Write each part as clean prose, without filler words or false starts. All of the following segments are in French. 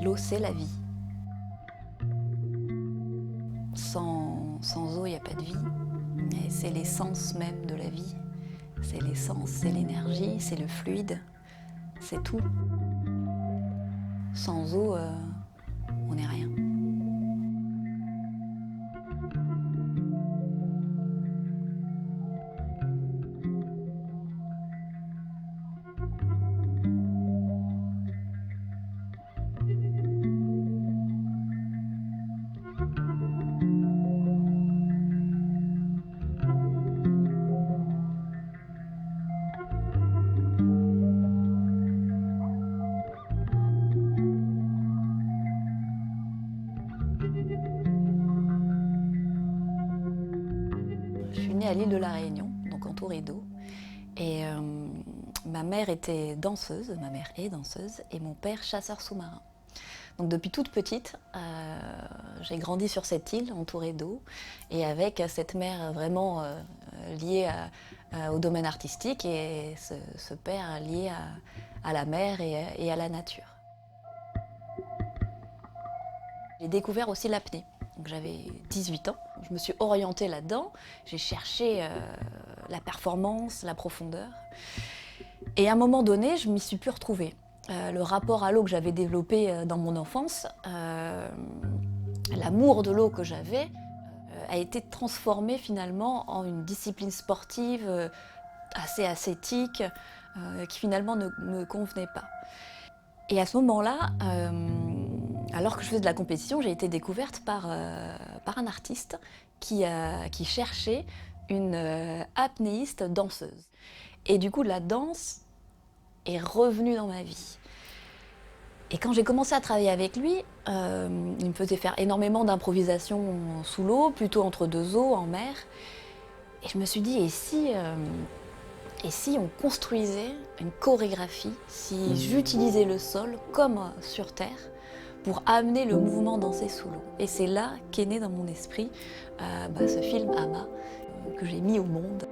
l'eau, c'est la vie. Sans eau, il n'y a pas de vie. Et c'est l'essence même de la vie. C'est l'essence, c'est l'énergie, c'est le fluide, c'est tout. Sans eau, on n'est rien. Je suis née à l'île de la Réunion, donc entourée d'eau. Et ma mère était danseuse, ma mère est danseuse, et mon père chasseur sous-marin. Donc depuis toute petite, j'ai grandi sur cette île entourée d'eau et avec cette mère vraiment liée au domaine artistique et ce père lié à la mer et à la nature. J'ai découvert aussi l'apnée. Donc j'avais 18 ans, je me suis orientée là-dedans, j'ai cherché la performance, la profondeur. Et à un moment donné, je m'y suis plus retrouvée. Le rapport à l'eau que j'avais développé dans mon enfance, l'amour de l'eau que j'avais, a été transformé finalement en une discipline sportive assez ascétique, qui finalement ne me convenait pas. Et à ce moment-là, alors que je faisais de la compétition, j'ai été découverte par un artiste qui cherchait une apnéiste danseuse. Et du coup, la danse est revenue dans ma vie. Et quand j'ai commencé à travailler avec lui, il me faisait faire énormément d'improvisation sous l'eau, plutôt entre deux eaux, en mer. Et je me suis dit, et si on construisait une chorégraphie, si j'utilisais le sol comme sur Terre pour amener le mouvement danser sous l'eau. Et c'est là qu'est né dans mon esprit ce film Ama que j'ai mis au monde.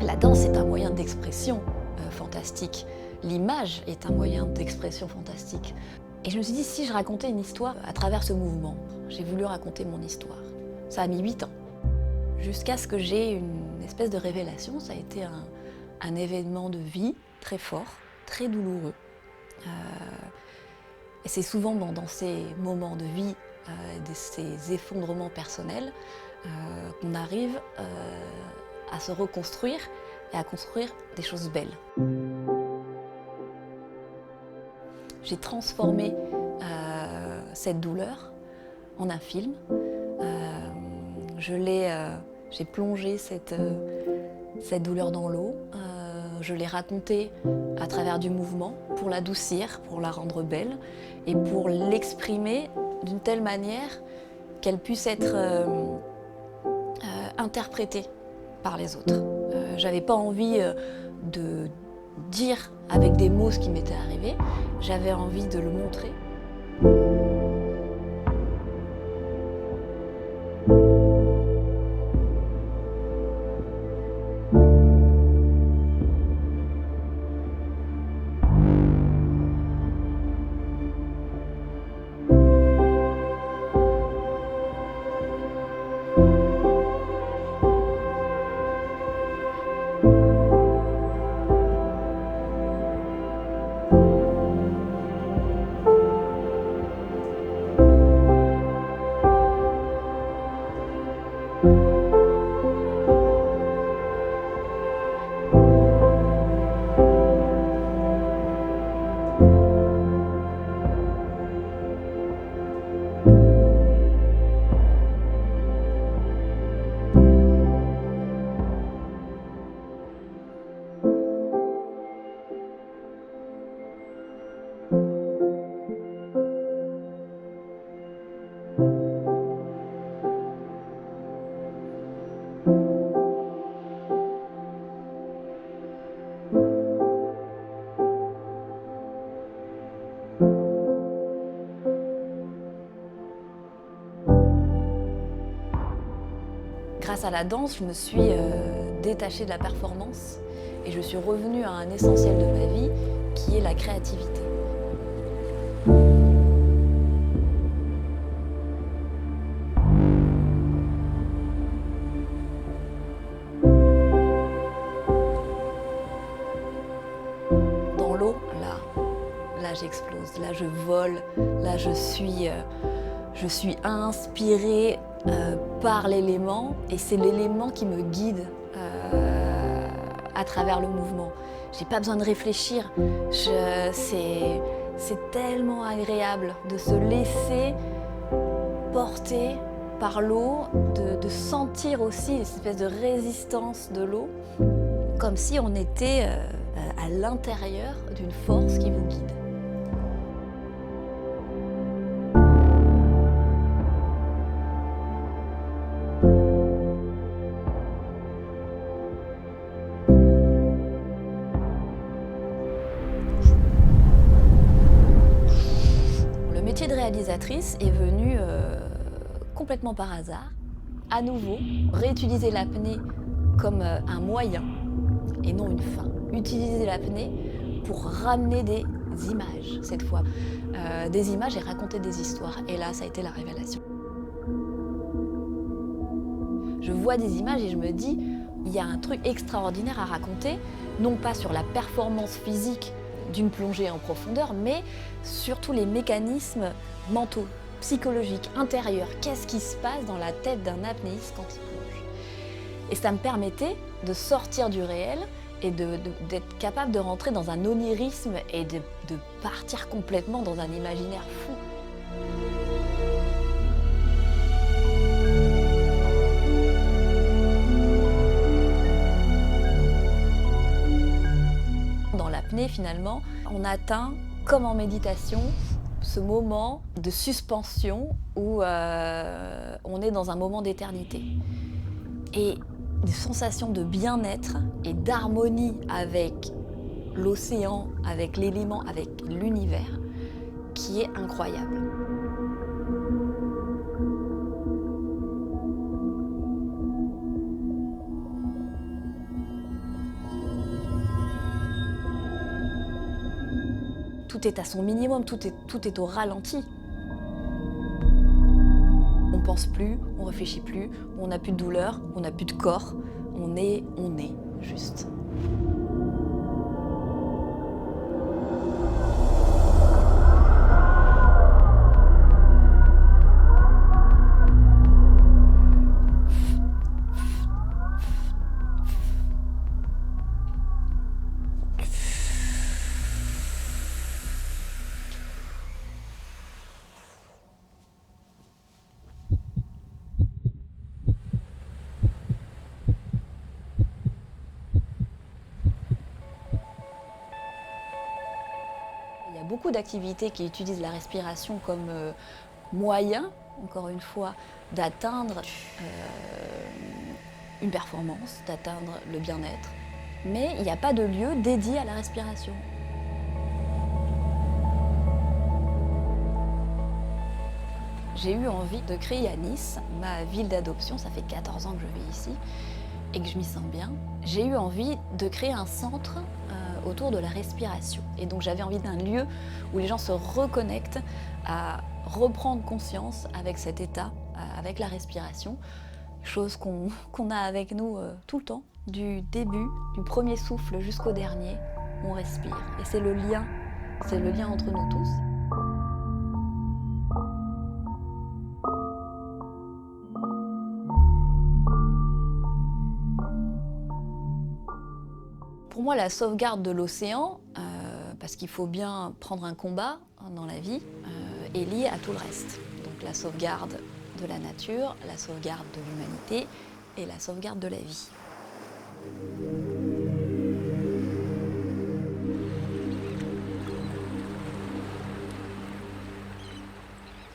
La danse est un moyen d'expression fantastique. L'image est un moyen d'expression fantastique. Et je me suis dit, si je racontais une histoire à travers ce mouvement, j'ai voulu raconter mon histoire. Ça a mis 8 ans. Jusqu'à ce que j'ai une espèce de révélation, ça a été un événement de vie très fort, très douloureux. Et c'est souvent dans ces moments de vie, ces effondrements personnels, qu'on arrive à se reconstruire et à construire des choses belles. J'ai transformé cette douleur en un film. J'ai plongé cette douleur dans l'eau. Je l'ai racontée à travers du mouvement pour l'adoucir, pour la rendre belle et pour l'exprimer d'une telle manière qu'elle puisse être interprétée par les autres. J'avais pas envie de dire avec des mots ce qui m'était arrivé, j'avais envie de le montrer. Grâce à la danse, je me suis détachée de la performance et je suis revenue à un essentiel de ma vie qui est la créativité. Dans l'eau, là j'explose, là je vole, là je suis inspirée par l'élément et c'est l'élément qui me guide à travers le mouvement. J'ai pas besoin de réfléchir, c'est tellement agréable de se laisser porter par l'eau, de sentir aussi cette espèce de résistance de l'eau, comme si on était à l'intérieur d'une force qui vous guide. Le métier de réalisatrice est venu complètement par hasard. À nouveau, réutiliser l'apnée comme un moyen et non une fin. Utiliser l'apnée pour ramener des images, cette fois. Des images et raconter des histoires. Et là, ça a été la révélation. Je vois des images et je me dis, il y a un truc extraordinaire à raconter, non pas sur la performance physique d'une plongée en profondeur, mais sur tous les mécanismes mentaux, psychologiques, intérieurs. Qu'est-ce qui se passe dans la tête d'un apnéiste quand il plonge? Et ça me permettait de sortir du réel et d'être capable de rentrer dans un onirisme et de partir complètement dans un imaginaire fou. Dans l'apnée, finalement, on atteint, comme en méditation, ce moment de suspension où on est dans un moment d'éternité. Et des sensations de bien-être et d'harmonie avec l'océan, avec l'élément, avec l'univers, qui est incroyable. Tout est à son minimum, tout est au ralenti. On pense plus, on réfléchit plus, on n'a plus de douleur, on n'a plus de corps, on est juste. Il y a beaucoup d'activités qui utilisent la respiration comme moyen, encore une fois, d'atteindre une performance, d'atteindre le bien-être. Mais il n'y a pas de lieu dédié à la respiration. J'ai eu envie de créer à Nice, ma ville d'adoption, ça fait 14 ans que je vis ici et que je m'y sens bien. J'ai eu envie de créer un centre autour de la respiration. Et donc j'avais envie d'un lieu où les gens se reconnectent à reprendre conscience avec cet état, avec la respiration, chose qu'on a avec nous tout le temps, du début, du premier souffle jusqu'au dernier, on respire. Et c'est le lien entre nous tous. Pour moi, la sauvegarde de l'océan, parce qu'il faut bien prendre un combat dans la vie, est liée à tout le reste. Donc la sauvegarde de la nature, la sauvegarde de l'humanité et la sauvegarde de la vie.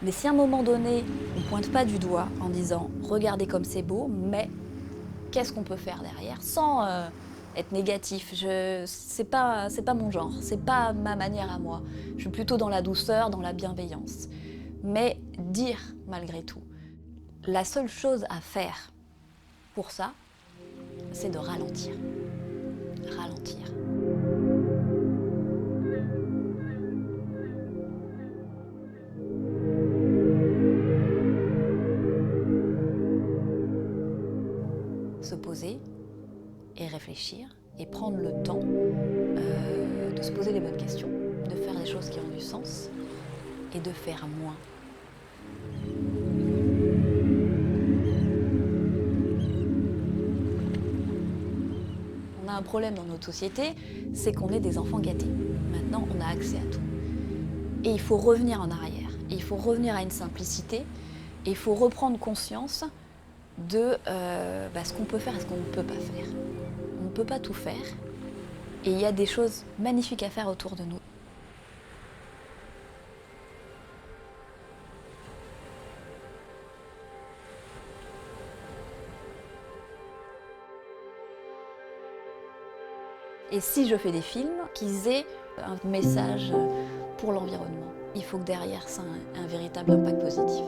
Mais si à un moment donné, on ne pointe pas du doigt en disant « regardez comme c'est beau », mais qu'est-ce qu'on peut faire derrière sans être négatif. C'est pas mon genre, c'est pas ma manière à moi. Je suis plutôt dans la douceur, dans la bienveillance. Mais dire malgré tout, la seule chose à faire Pour ça, c'est de ralentir. Ralentir. Se poser et réfléchir et prendre le temps de se poser les bonnes questions, de faire les choses qui ont du sens et de faire moins. On a un problème dans notre société, c'est qu'on est des enfants gâtés. Maintenant, on a accès à tout. Et il faut revenir en arrière. Et il faut revenir à une simplicité. Et il faut reprendre conscience de ce qu'on peut faire et ce qu'on ne peut pas faire. On ne peut pas tout faire. Et il y a des choses magnifiques à faire autour de nous. Et si je fais des films, qu'ils aient un message pour l'environnement. Il faut que derrière ça ait un véritable impact positif.